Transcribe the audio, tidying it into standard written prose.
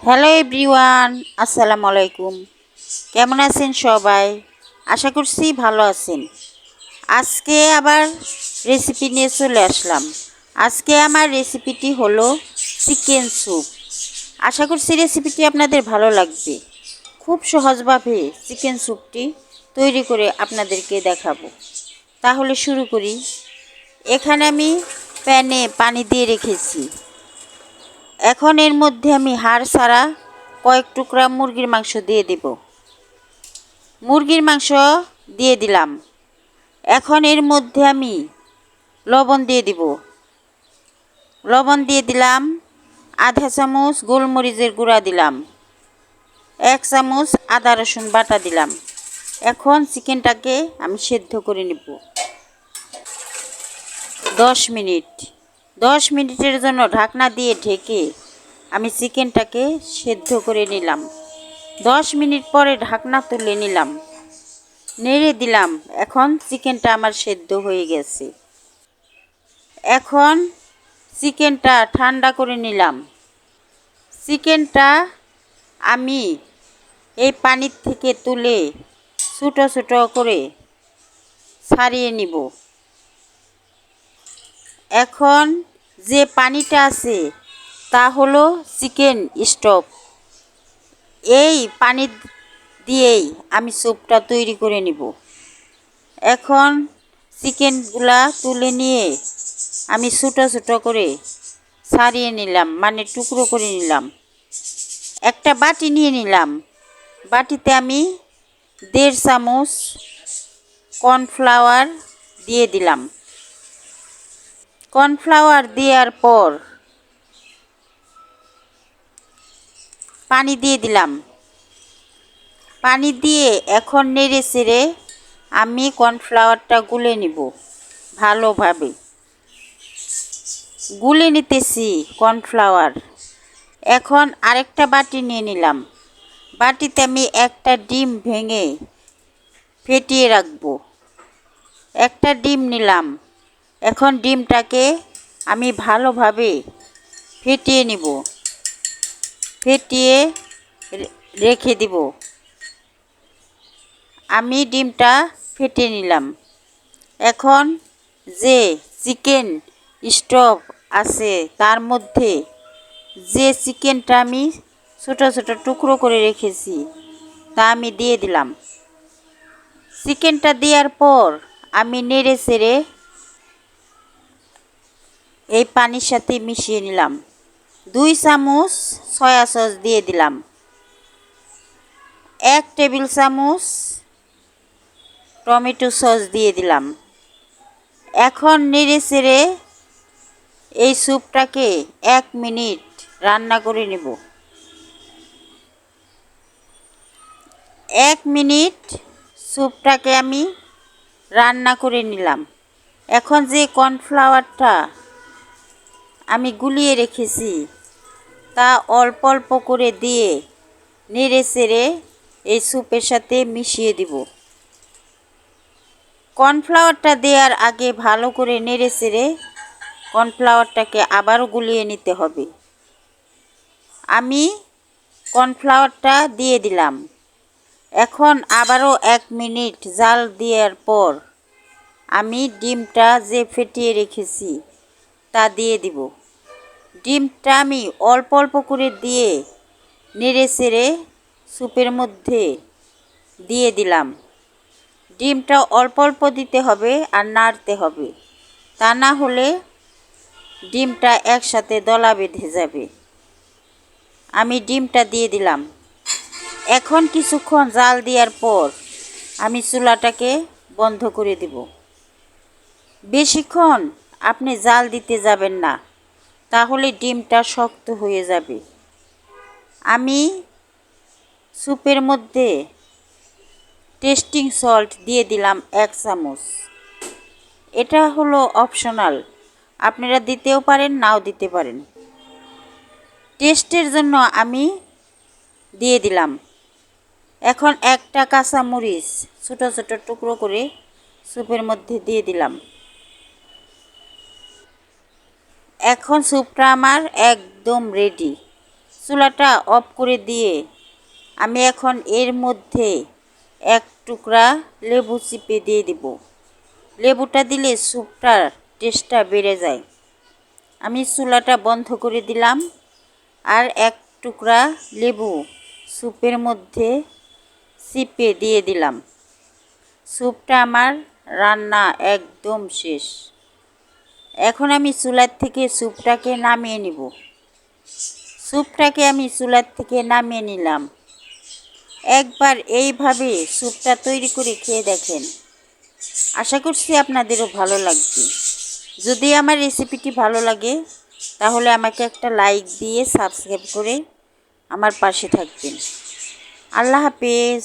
Hello everyone, আসসালামু আলাইকুম। কেমন আছেন সবাই? আশা করছি ভালো আছেন। আজকে আবার রেসিপি নিয়ে চলে আসলাম। আজকে আমার রেসিপিটি হলো চিকেন স্যুপ। আশা করছি রেসিপিটি আপনাদের ভালো লাগবে। খুব সহজভাবে চিকেন স্যুপটি তৈরি করে আপনাদেরকে দেখাবো। তাহলে শুরু করি। এখানে আমি প্যানে পানি দিয়ে রেখেছি। এখন এর মধ্যে আমি হাড় ছাড়া কয়েক টুকরা মুরগির মাংস দিয়ে দেব। মুরগির মাংস দিয়ে দিলাম। এখন এর মধ্যে আমি লবণ দিয়ে দিব। লবণ দিয়ে দিলাম, আধা চামচ গোলমরিচের গুঁড়া দিলাম, 1 চামচ আদা রসুন বাটা দিলাম। এখন চিকেনটাকে আমি সেদ্ধ করে নেব 10 মিনিট। 10 মিনিটের জন্য ঢাকনা দিয়ে ঢেকে আমি চিকেনটাকে সেদ্ধ করে নিলাম। 10 মিনিট পরে ঢাকনা তুলে নিলাম, নেড়ে দিলাম। এখন চিকেনটা আমার সেদ্ধ হয়ে গেছে। এখন চিকেনটা ঠান্ডা করে নিলাম। চিকেনটা আমি এই পানির থেকে তুলে ছোটো ছোটো করে ছাড়িয়ে নিব। এখন যে পানিটা আছে তা হলো চিকেন স্টক। এই পানি দিয়েই আমি স্যুপটা তৈরি করে নিব। এখন চিকেনগুলা তুলে নিয়ে আমি ছোটো ছোটো করে ছাড়িয়ে নিলাম, মানে টুকরো করে নিলাম। একটা বাটি নিয়ে নিলাম। বাটিতে আমি 1.5 চামচ কর্নফ্লাওয়ার দিয়ে দিলাম। কর্নফ্লাওয়ার দেওয়ার পর পানি দিয়ে দিলাম। পানি দিয়ে এখন নেড়ে চেড়ে আমি কর্নফ্লাওয়ারটা গুলে নিব। ভালোভাবে গুলে নিতেছি কর্নফ্লাওয়ার। এখন আরেকটা বাটি নিয়ে নিলাম। বাটিতে আমি একটা ডিম ভেঙে ফেটিয়ে রাখবো। একটা ডিম নিলাম। এখন ডিমটাকে আমি ভালোভাবে ফেটিয়ে নিব, ফেটিয়ে রেখে দিব। আমি ডিমটা ফেটিয়ে নিলাম। এখন যে চিকেন স্টক আছে তার মধ্যে যে চিকেনটা আমি ছোটো ছোটো টুকরো করে রেখেছি তা আমি দিয়ে দিলাম। চিকেনটা দেওয়ার পর আমি নেড়ে চেড়ে এই পানির সাথে মিশিয়ে নিলাম। 2 চামচ সয়া সস দিয়ে দিলাম। 1 টেবিল চামচ টমেটো সস দিয়ে দিলাম। এখন নেড়ে চেড়ে এই স্যুপটাকে 1 মিনিট রান্না করে নেব। 1 মিনিট স্যুপটাকে আমি রান্না করে নিলাম। এখন যে কর্নফ্লাওয়ারটা আমি গুলিয়ে রেখেছি তা অল্প অল্প করে দিয়ে নেড়ে চেড়ে এই স্যুপের সাথে মিশিয়ে দিব। কর্নফ্লাওয়ারটা দেওয়ার আগে ভালো করে নেড়ে চেড়ে কর্নফ্লাওয়ারটাকে আবারও গুলিয়ে নিতে হবে। আমি কর্নফ্লাওয়ারটা দিয়ে দিলাম। এখন আবারও 1 মিনিট জাল দেওয়ার পর আমি ডিমটা যে ফেটিয়ে রেখেছি তা দিয়ে দিব। ডিমটা আমি অল্প অল্প করে দিয়ে নেড়ে চেড়ে স্যুপের মধ্যে দিয়ে দিলাম। ডিমটা অল্প অল্প দিতে হবে আর নাড়তে হবে, তা না হলে ডিমটা একসাথে দলা বেঁধে যাবে। আমি ডিমটা দিয়ে দিলাম। এখন কিছুক্ষণ জাল দেওয়ার পর আমি চুলাটাকে বন্ধ করে দেব। বেশিক্ষণ আপনি জাল দিতে যাবেন না, তাহলে ডিমটা শক্ত হয়ে যাবে। আমি স্যুপের মধ্যে টেস্টিং সল্ট দিয়ে দিলাম 1 চামচ। এটা হলো অপশনাল, আপনারা দিতেও পারেন নাও দিতে পারেন। টেস্টের জন্য আমি দিয়ে দিলাম। এখন একটা কাঁচা মরিচ ছোটো ছোটো টুকরো করে স্যুপের মধ্যে দিয়ে দিলাম। এখন স্যুপটা আমার একদম রেডি। চুলাটা অফ করে দিয়ে আমি এখন এর মধ্যে এক টুকরা লেবু চিপে দিয়ে দিব। লেবুটা দিলে স্যুপটার টেস্টটা বেড়ে যায়। আমি চুলাটা বন্ধ করে দিলাম আর এক টুকরা লেবু স্যুপের মধ্যে চিপে দিয়ে দিলাম। স্যুপটা আমার রান্না একদম শেষ। এখন আমি চুলার থেকে স্যুপটাকে নামিয়ে নিব। স্যুপটাকে আমি চুলার থেকে নামিয়ে নিলাম। একবার এইভাবে স্যুপটা তৈরি করে খেয়ে দেখেন। আশা করছি আপনাদেরও ভালো লাগবে। যদি আমার রেসিপিটি ভালো লাগে তাহলে আমাকে একটা লাইক দিয়ে সাবস্ক্রাইব করে আমার পাশে থাকবেন। আল্লাহ হাফেজ।